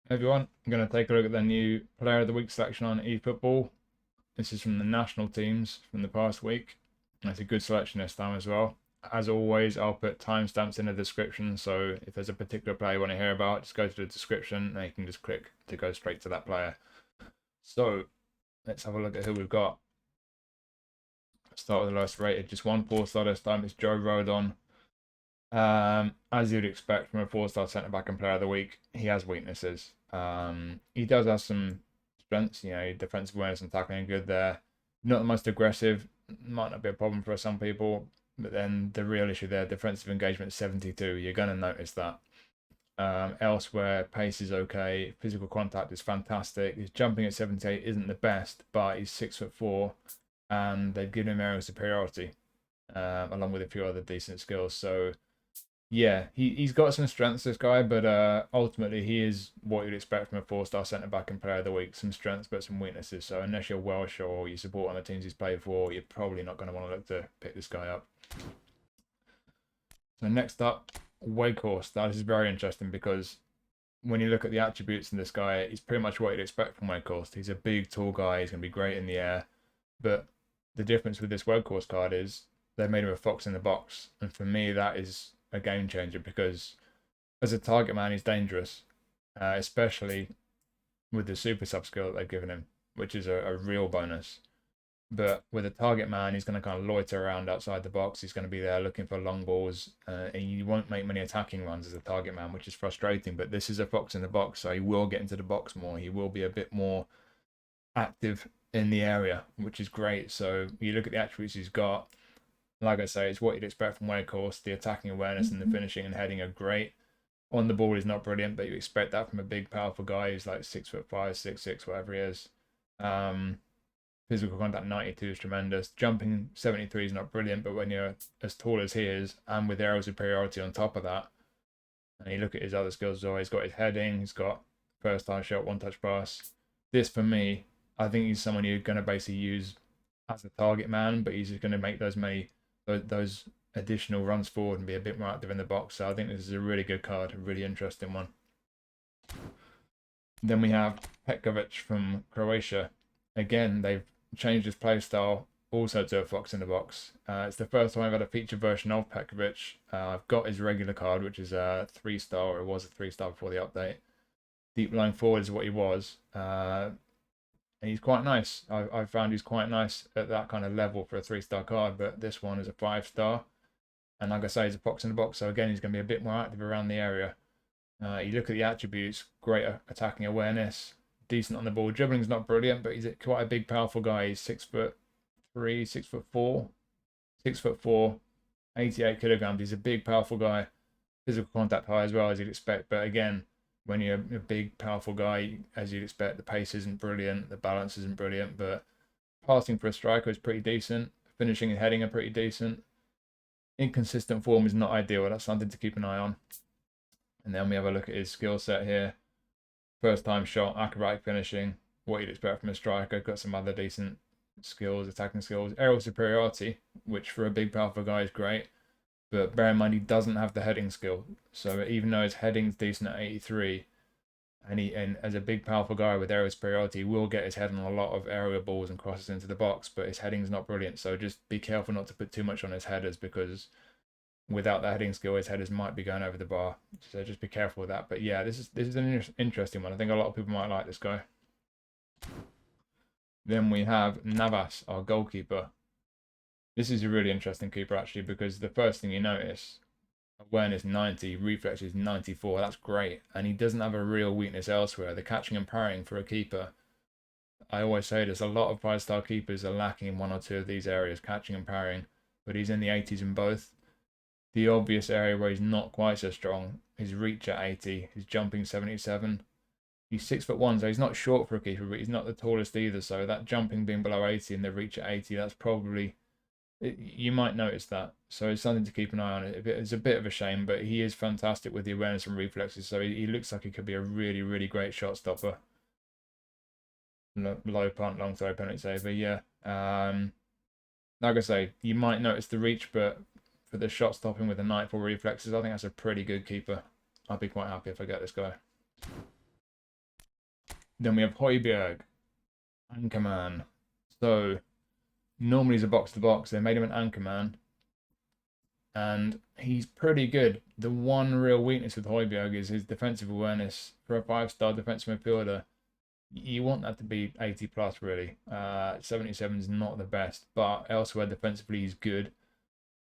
Everyone, I'm going to take a look at the new Player of the Week selection on eFootball. This is from the national teams from the past week. It's a good selection this time as well. As always, I'll put timestamps in the description, so if there's a particular player you want to hear about, just go to the description and you can just click to go straight to that player. So let's have a look at who we've got. Start with the lowest rated, just one 4-star this time. It's Joe Rodon. As you'd expect from a 4-star centre back and player of the week, he has weaknesses. He does have some strengths, defensive awareness and tackling are good there. Not the most aggressive, might not be a problem for some people, but then the real issue there, defensive engagement 72, you're going to notice that. Elsewhere, pace is okay, physical contact is fantastic. His jumping at 78 isn't the best, but he's 6'4", and they've given him aerial superiority, along with a few other decent skills. So yeah, he's got some strengths, this guy, but ultimately he is what you'd expect from a 4-star centre back and player of the week. Some strengths, but some weaknesses. So unless you're Welsh or you support one of the teams he's played for, you're probably not going to want to look to pick this guy up. So next up, Weghorst. That is very interesting because when you look at the attributes in this guy, he's pretty much what you'd expect from Weghorst. He's a big, tall guy. He's going to be great in the air. But the difference with this Weghorst card is they made him a fox in the box. And for me, that is a game changer because as a target man, he's dangerous, especially with the super sub skill that they've given him, which is a real bonus. But with a target man, he's going to kind of loiter around outside the box. He's going to be there looking for long balls, and he won't make many attacking runs as a target man, which is frustrating. But this is a fox in the box, so he will get into the box more. He will be a bit more active in the area, which is great. So you look at the attributes he's got. Like I say, it's what you'd expect from Weghorst. The attacking awareness and the finishing and heading are great. On the ball, he's not brilliant, but you expect that from a big, powerful guy who's like 6'5", 6'6", whatever he is. Physical contact 92 is tremendous. Jumping 73 is not brilliant, but when you're as tall as he is, and with aerial superiority on top of that, and you look at his other skills as well, he's got his heading, he's got first time shot, one touch pass. This, for me, I think he's someone you're going to basically use as a target man, but he's just going to make those additional runs forward and be a bit more active in the box. So I think this is a really good card, a really interesting one. Then we have Petkovic from Croatia. Again, they've changed his play style also to a fox in the box. It's the first time I've had a feature version of Petkovic. I've got his regular card, which is a 3-star, or it was a 3-star before the update. Deep line forward is what he was. And he's quite nice. I found he's quite nice at that kind of level for a 3-star card, but this one is a 5-star. And like I say, he's a fox in the box, so again, he's going to be a bit more active around the area. You look at the attributes, great attacking awareness, decent on the ball. Dribbling's not brilliant, but he's quite a big, powerful guy. He's 6'3", 6'4", 6'4", 88 kilograms. He's a big, powerful guy. Physical contact high as well, as you'd expect. But again, when you're a big, powerful guy, as you'd expect, the pace isn't brilliant, the balance isn't brilliant, but passing for a striker is pretty decent. Finishing and heading are pretty decent. Inconsistent form is not ideal. That's something to keep an eye on. And then we have a look at his skill set here. First time shot, acrobatic finishing, what you'd expect from a striker. Got some other decent skills, attacking skills. Aerial superiority, which for a big, powerful guy is great. But bear in mind, he doesn't have the heading skill. So even though his heading's decent at 83, and as a big, powerful guy with aerial superiority, he will get his head on a lot of aerial balls and crosses into the box, but his heading's not brilliant. So just be careful not to put too much on his headers, because without the heading skill, his headers might be going over the bar. So just be careful with that. But yeah, this is an interesting one. I think a lot of people might like this guy. Then we have Navas, our goalkeeper. This is a really interesting keeper, actually, because the first thing you notice, awareness 90, reflexes 94. That's great. And he doesn't have a real weakness elsewhere. The catching and parrying for a keeper, I always say this, a lot of 5-star keepers are lacking in one or two of these areas, catching and parrying. But he's in the 80s in both. The obvious area where he's not quite so strong, his reach at 80, his jumping 77. He's 6'1", so he's not short for a keeper, but he's not the tallest either. So that jumping being below 80 and the reach at 80, that's probably, you might notice that. So it's something to keep an eye on. It's a bit of a shame, but he is fantastic with the awareness and reflexes. So he looks like he could be a really, really great shot stopper. Low punt, long throw, penalty saver. Yeah. Like I say, you might notice the reach, but for the shot stopping with the nightfall reflexes, I think that's a pretty good keeper. I'd be quite happy if I get this guy. Then we have Hojbjerg, Anchorman. So normally he's a box to box. They made him an Anchorman, and he's pretty good. The one real weakness with Hojbjerg is his defensive awareness. For a 5-star defensive midfielder, you want that to be 80 plus, really. 77 is not the best, but elsewhere defensively he's good.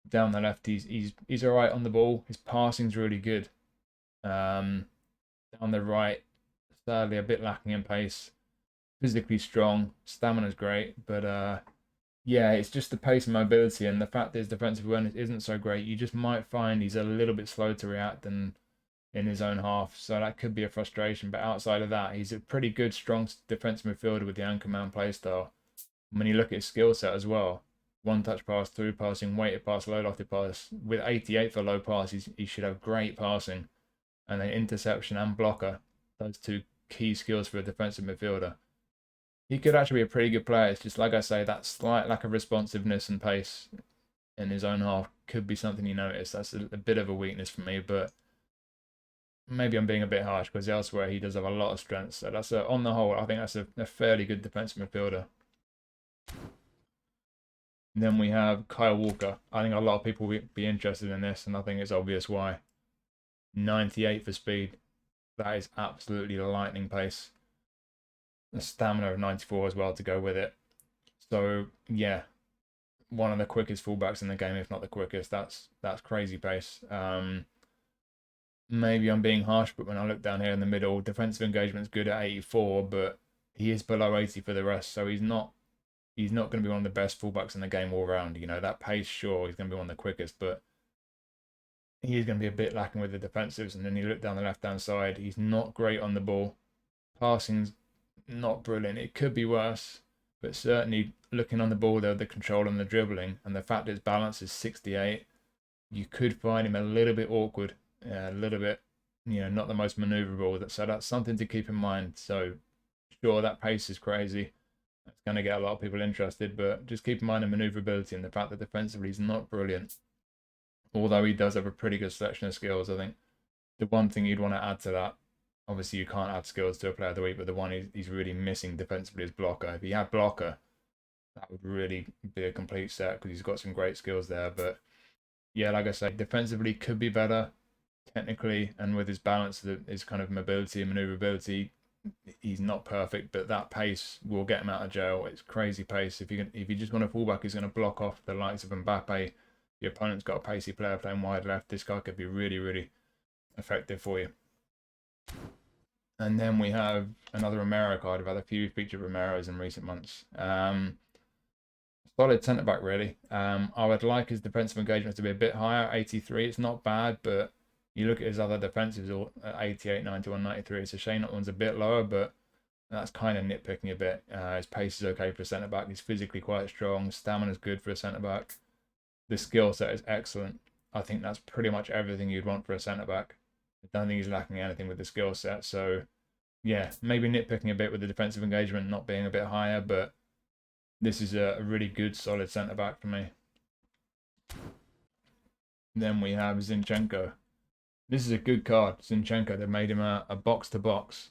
Down the left, he's all right on the ball. His passing's really good. Down the right, sadly a bit lacking in pace. Physically strong, stamina's great, but yeah, it's just the pace and mobility, and the fact that his defensive awareness isn't so great. You just might find he's a little bit slow to react and in his own half, so that could be a frustration. But outside of that, he's a pretty good, strong defensive midfielder with the anchorman playstyle. When you look at his skill set as well, one touch pass, through passing, weighted pass, low lofted pass, with 88 for low pass, he should have great passing, and then interception and blocker. Those two key skills for a defensive midfielder. He could actually be a pretty good player. It's just like I say, that slight lack of responsiveness and pace in his own half could be something you notice. That's a bit of a weakness for me, but maybe I'm being a bit harsh because elsewhere he does have a lot of strengths. So that's on the whole, I think that's a fairly good defensive midfielder. And then we have Kyle Walker. I think a lot of people will be interested in this, and I think it's obvious why. 98 for speed. That is absolutely lightning pace. A stamina of 94 as well to go with it. So yeah, one of the quickest fullbacks in the game, if not the quickest. That's crazy pace. Maybe I'm being harsh, but when I look down here in the middle, defensive engagement's good at 84, but he is below 80 for the rest, so he's not going to be one of the best fullbacks in the game all round. You know, that pace, sure, he's going to be one of the quickest, but he is going to be a bit lacking with the defensives. And then you look down the left-hand side, he's not great on the ball. Passing's not brilliant. It could be worse, but certainly looking on the ball there, the control and the dribbling, and the fact that his balance is 68, you could find him a little bit awkward, a little bit, not the most maneuverable. So that's something to keep in mind. So sure, that pace is crazy. It's going to get a lot of people interested, but just keep in mind the maneuverability and the fact that defensively he's not brilliant. Although he does have a pretty good selection of skills, I think the one thing you'd want to add to that, obviously you can't add skills to a player of the week, but the one he's really missing defensively is blocker. If he had blocker, that would really be a complete set because he's got some great skills there. But yeah, like I say, defensively could be better technically, and with his balance, his kind of mobility and maneuverability, he's not perfect, but that pace will get him out of jail. It's crazy pace. If you just want a fullback who's going to block off the likes of Mbappe, your opponent's got a pacey player playing wide left, this guy could be really, really effective for you. And then we have another Romero card. I've had a few featured Romeros in recent months. Solid centre-back, really. I would like his defensive engagement to be a bit higher, 83. It's not bad, but you look at his other defensives, 88, 91, 93. It's a shame that one's a bit lower, but that's kind of nitpicking a bit. His pace is okay for a centre-back. He's physically quite strong. Stamina's good for a centre-back. The skill set is excellent. I think that's pretty much everything you'd want for a centre-back. I don't think he's lacking anything with the skill set. So, yeah, maybe nitpicking a bit with the defensive engagement not being a bit higher, but this is a really good, solid centre-back for me. Then we have Zinchenko. This is a good card, Zinchenko. They made him a box-to-box.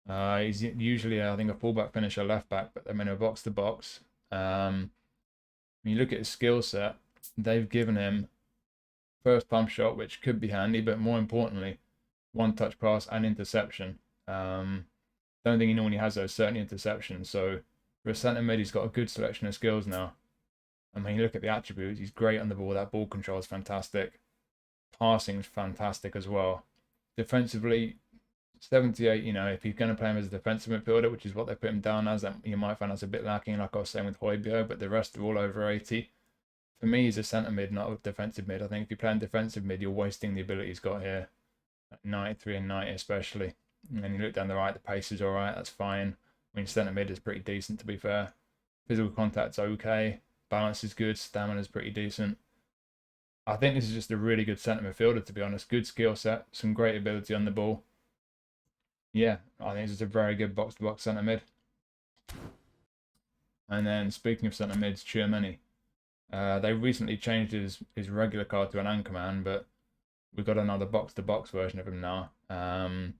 He's usually, I think, a fullback finisher, left-back, but they made him a box-to-box. When you look at his skill set, they've given him first pump shot, which could be handy, but more importantly, one touch pass and interception. Don't think he normally has those, certainly interceptions. So for a centre mid, he's got a good selection of skills now. I mean, you look at the attributes, he's great on the ball. That ball control is fantastic. Passing is fantastic as well. Defensively, 78, if you're going to play him as a defensive midfielder, which is what they put him down as, you might find that's a bit lacking, like I was saying with Hojbjerg, but the rest are all over 80. For me, he's a centre mid, not a defensive mid. I think if you're playing defensive mid, you're wasting the ability he's got here. At 93 and 90 especially. And then you look down the right, the pace is alright, that's fine. I mean, centre mid is pretty decent, to be fair. Physical contact's okay. Balance is good. Stamina's pretty decent. I think this is just a really good centre midfielder, to be honest. Good skill set, some great ability on the ball. Yeah, I think this is a very good box-to-box centre mid. And then, speaking of centre mids, Tchouameni. They recently changed his regular card to an anchorman, but we've got another box-to-box version of him now. I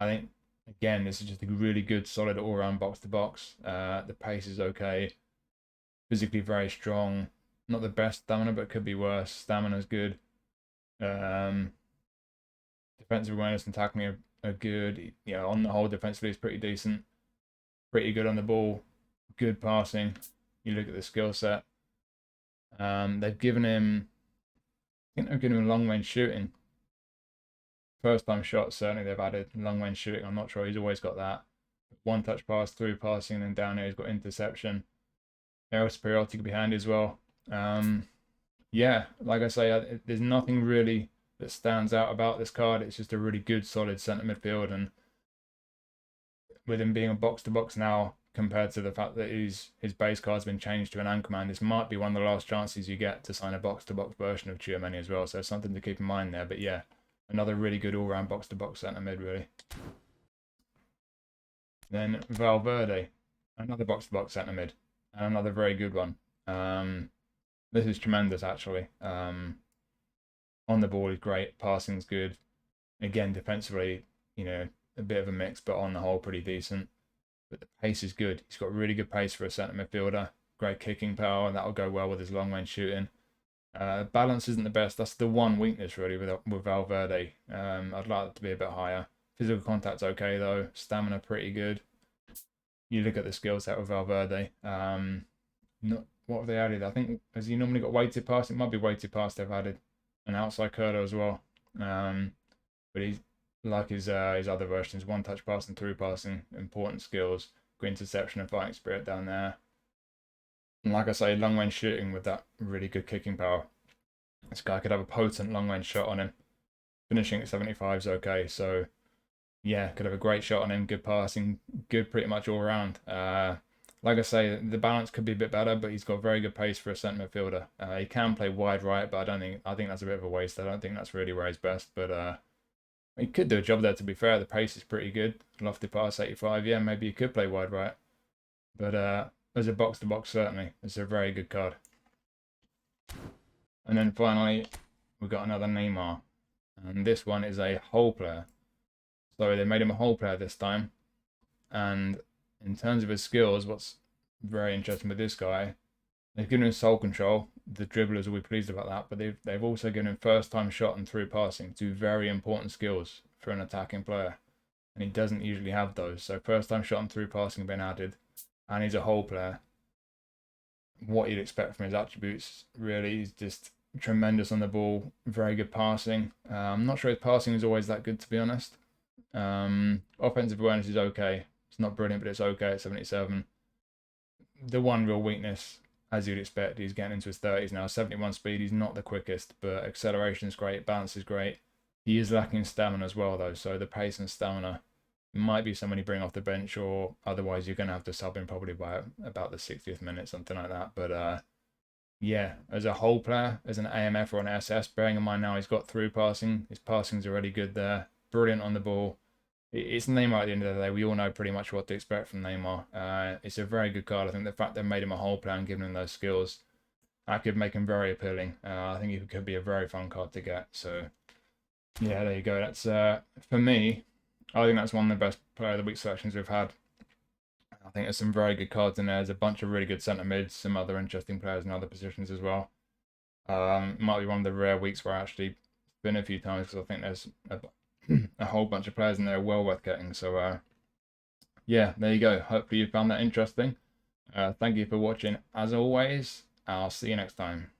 think, Again, this is just a really good, solid all-round box-to-box. The pace is okay. Physically very strong. Not the best stamina, but could be worse. Stamina's good. Defensive awareness and tackling are good. You know, on the whole, defensively is pretty decent. Pretty good on the ball. Good passing. You look at the skill set. They've given him, I think they've given him long range shooting. First time shot, certainly they've added long range shooting. I'm not sure he's always got that. One touch pass, through passing, and then down here he's got interception. Aerial superiority could be handy as well. Yeah, like I say, there's nothing really that stands out about this card. It's just a really good, solid centre midfield, and with him being a box to box now, compared to the fact that his base card's been changed to an Anchorman, this might be one of the last chances you get to sign a box to box version of Tchouameni as well. So something to keep in mind there. But yeah, another really good all round box to box centre mid, really. Then Valverde, another box to box centre mid, and another very good one. This is tremendous, actually. On the ball, he's great. Passing's good. Again, defensively, you know, a bit of a mix, but on the whole, pretty decent. But the pace is good. He's got really good pace for a centre midfielder. Great kicking power, and that'll go well with his long range shooting. Balance isn't the best. That's the one weakness, really, with Valverde. I'd like it to be a bit higher. Physical contact's okay, though. Stamina, pretty good. You look at the skill set with Valverde. What have they added? I think, has he normally got weighted pass? It might be weighted pass they've added. An outside curler as well. But he's like his other versions, one touch pass and through passing, important skills, good interception and fighting spirit down there. And like I say, long range shooting with that really good kicking power. This guy could have a potent long range shot on him. Finishing at 75 is okay, so yeah, could have a great shot on him, good passing, good pretty much all around. Like I say, the balance could be a bit better, but he's got very good pace for a centre midfielder. He can play wide right, but I think that's a bit of a waste. I don't think that's really where he's best, but he could do a job there, to be fair. The pace is pretty good. Lofty pass 85, yeah, maybe he could play wide right. But as a box to box, certainly, it's a very good card. And then finally, we've got another Neymar. And this one is a whole player. So they made him a whole player this time. And in terms of his skills, what's very interesting with this guy, they've given him soul control. The dribblers will be pleased about that, but they've also given him first time shot and through passing, two very important skills for an attacking player, and he doesn't usually have those. So first time shot and through passing have been added, and he's a whole player. What you'd expect from his attributes, really, he's just tremendous on the ball, very good passing. I'm not sure his passing is always that good, to be honest. Offensive awareness is okay. It's not brilliant, but it's okay at 77. The one real weakness, as you'd expect, he's getting into his 30s now. 71 speed, he's not the quickest, but acceleration is great, balance is great. He is lacking stamina as well, though, so the pace and stamina might be someone you bring off the bench, or otherwise you're going to have to sub him probably by about the 60th minute, something like that. But yeah, as a whole player, as an AMF or an SS, bearing in mind now he's got through passing, his passing's already good there, brilliant on the ball. It's Neymar at the end of the day. We all know pretty much what to expect from Neymar. It's a very good card. I think the fact they've made him a whole player and given him those skills, that could make him very appealing. I think it could be a very fun card to get. So, yeah, there you go. That's for me, I think that's one of the best player of the week selections we've had. I think there's some very good cards in there. There's a bunch of really good centre mids, some other interesting players in other positions as well. Might be one of the rare weeks where I actually spin a few times, because I think there's a whole bunch of players in there well worth getting. So yeah, there you go. Hopefully you found that interesting. Thank you for watching. As always, I'll see you next time.